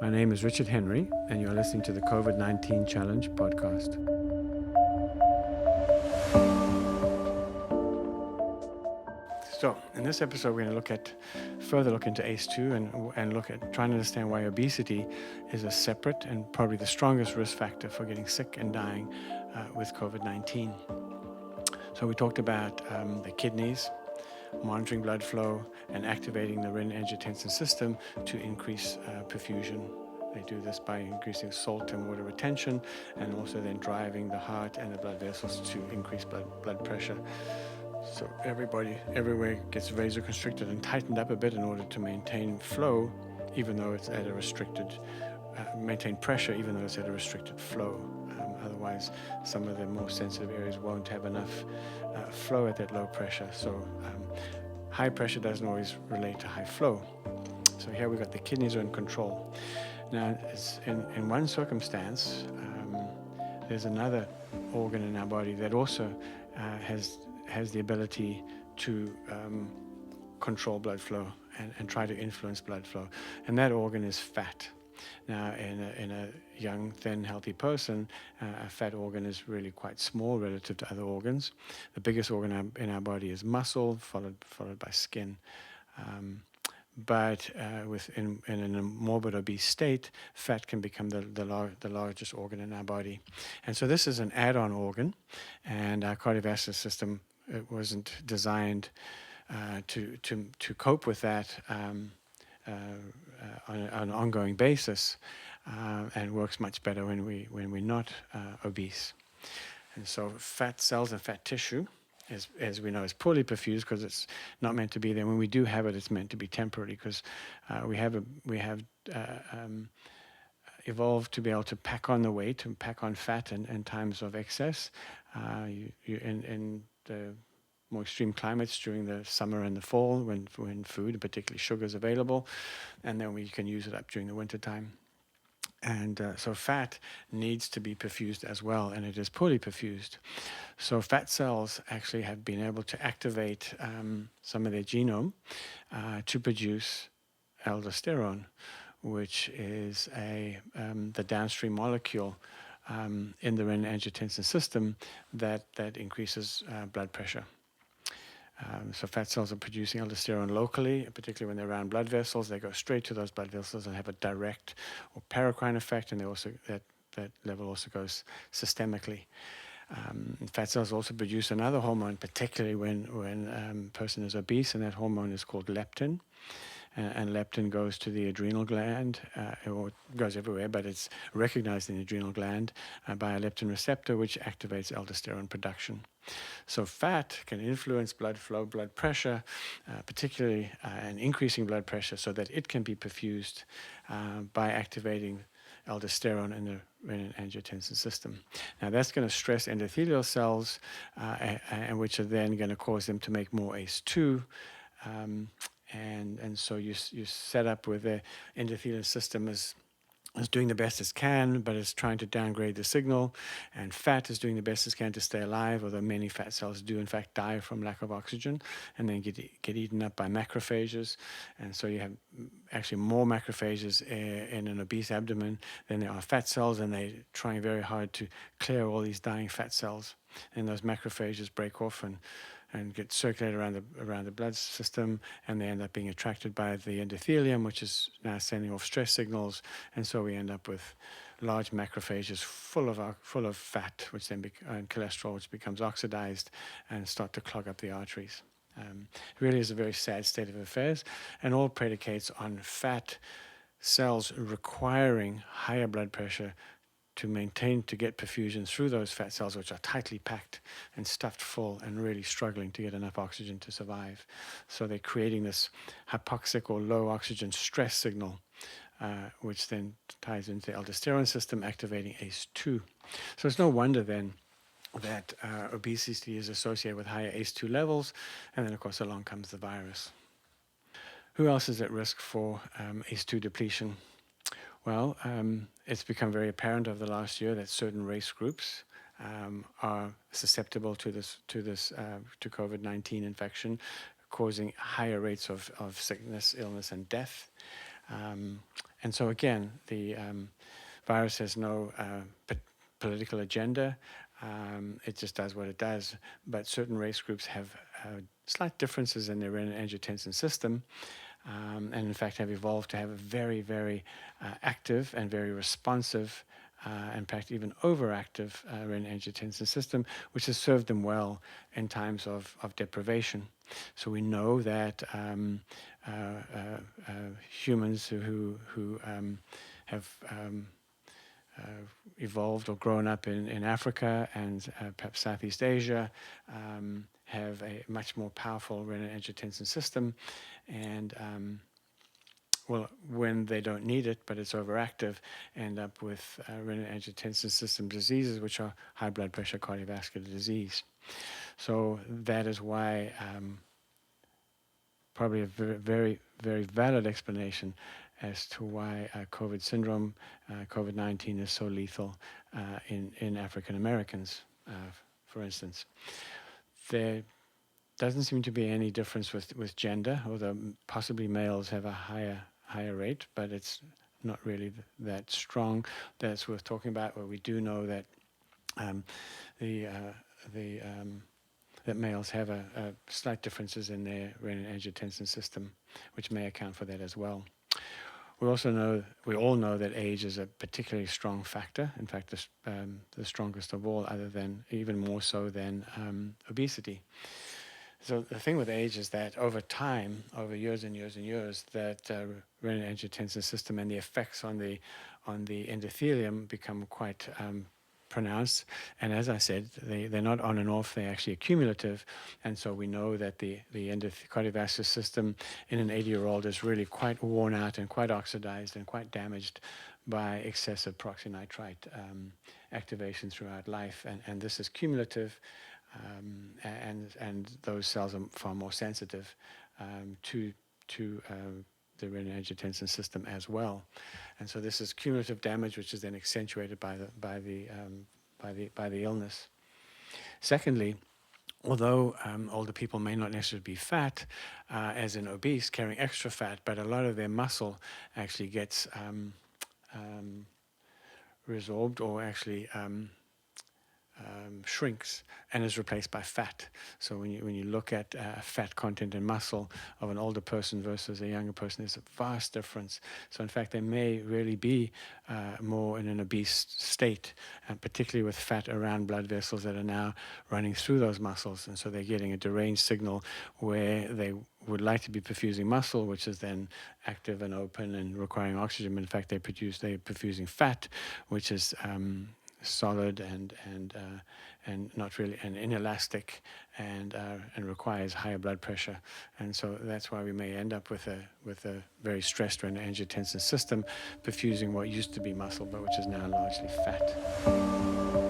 My name is Richard Henry, and you're listening to the COVID-19 Challenge podcast. So, in this episode, we're going to further look into ACE-2 and look at trying to understand why obesity is a separate and probably the strongest risk factor for getting sick and dying with COVID-19. So we talked about the kidneys, monitoring blood flow, and activating the renin-angiotensin system to increase perfusion. They do this by increasing salt and water retention, and also then driving the heart and the blood vessels to increase blood pressure. So everybody everywhere gets vasoconstricted and tightened up a bit in order to maintain flow, even though it's at a restricted, maintain pressure even though it's at a restricted flow. Otherwise, some of the more sensitive areas won't have enough flow at that low pressure. So high pressure doesn't always relate to high flow. So here we've got the kidneys are in control. Now, in one circumstance, there's another organ in our body that also has the ability to control blood flow and try to influence blood flow. And that organ is fat. Now, in a young, thin, healthy person, a fat organ is really quite small relative to other organs. The biggest organ in our body is muscle, followed by skin. But in a morbid obese state, fat can become the largest organ in our body. And so this is an add-on organ, and our cardiovascular system wasn't designed to cope with that on an ongoing basis, and works much better when we're not obese. And so fat cells and fat tissue, as we know, is poorly perfused because it's not meant to be there. When we do have it, it's meant to be temporary because we have evolved to be able to pack on the weight and pack on fat in times of excess. In the more extreme climates during the summer and the fall when food, particularly sugar, is available, and then we can use it up during the winter time. And so fat needs to be perfused as well, and it is poorly perfused. So fat cells actually have been able to activate some of their genome to produce aldosterone, which is the downstream molecule in the renin-angiotensin system that increases blood pressure. So fat cells are producing aldosterone locally, particularly when they're around blood vessels. They go straight to those blood vessels and have a direct or paracrine effect, and they also that level also goes systemically. Fat cells also produce another hormone, particularly when a person is obese, and that hormone is called leptin. And leptin goes to the adrenal gland, or goes everywhere, but it's recognized in the adrenal gland by a leptin receptor, which activates aldosterone production. So fat can influence blood flow, blood pressure, particularly and increasing blood pressure so that it can be perfused by activating aldosterone in the renin-angiotensin system. Now that's going to stress endothelial cells, and which are then going to cause them to make more ACE-2. And so you set up with the endothelial system is doing the best it can, but it's trying to downgrade the signal, and fat is doing the best it can to stay alive, although many fat cells do in fact die from lack of oxygen and then get eaten up by macrophages. And so you have actually more macrophages in an obese abdomen than there are fat cells, and they're trying very hard to clear all these dying fat cells. And those macrophages break off and get circulated around the blood system, and they end up being attracted by the endothelium, which is now sending off stress signals, and so we end up with large macrophages full of fat, which then and cholesterol, which becomes oxidized and start to clog up the arteries. It really is a very sad state of affairs, and all predicates on fat cells requiring higher blood pressure to get perfusion through those fat cells, which are tightly packed and stuffed full and really struggling to get enough oxygen to survive. So they're creating this hypoxic or low oxygen stress signal, which then ties into the aldosterone system, activating ACE-2. So it's no wonder then that obesity is associated with higher ACE-2 levels, and then of course along comes the virus. Who else is at risk for ACE-2 depletion? Well, it's become very apparent over the last year that certain race groups are susceptible to COVID-19 infection, causing higher rates of sickness, illness, and death. And so again, the virus has no political agenda. It just does what it does. But certain race groups have slight differences in their renin-angiotensin system, and in fact have evolved to have a very, very active and very responsive, in fact even overactive renin-angiotensin system, which has served them well in times of deprivation. So we know that humans who have evolved or grown up in Africa and perhaps Southeast Asia have a much more powerful renin-angiotensin system, and well, when they don't need it, but it's overactive, end up with renin-angiotensin system diseases, which are high blood pressure, cardiovascular disease. So that is why probably a very, very, very valid explanation as to why COVID syndrome, COVID-19 is so lethal in African Americans, for instance. There doesn't seem to be any difference with gender, although possibly males have a higher rate, but it's not really that strong. That's worth talking about. Where we do know that that males have a slight differences in their renin-angiotensin system, which may account for that as well. We all know that age is a particularly strong factor. In fact, the strongest of all, other than even more so than obesity. So the thing with age is that over time, over years and years and years, that renin-angiotensin system and the effects on the endothelium become quite pronounced. And as I said, they're not on and off, they're actually accumulative. And so we know that the cardiovascular system in an 80-year-old is really quite worn out and quite oxidized and quite damaged by excessive peroxynitrite activation throughout life. And this is cumulative, and those cells are far more sensitive to the renin-angiotensin system as well. And so this is cumulative damage, which is then accentuated by the illness. Secondly, although older people may not necessarily be fat, as in obese, carrying extra fat, but a lot of their muscle actually gets resorbed or actually shrinks and is replaced by fat. So when you look at fat content in muscle of an older person versus a younger person, there's a vast difference. So in fact, they may really be more in an obese state, and particularly with fat around blood vessels that are now running through those muscles. And so they're getting a deranged signal where they would like to be perfusing muscle, which is then active and open and requiring oxygen. In fact, they're perfusing fat, which is solid and not really and inelastic and requires higher blood pressure. And so that's why we may end up with a very stressed renin-angiotensin system perfusing what used to be muscle but which is now largely fat.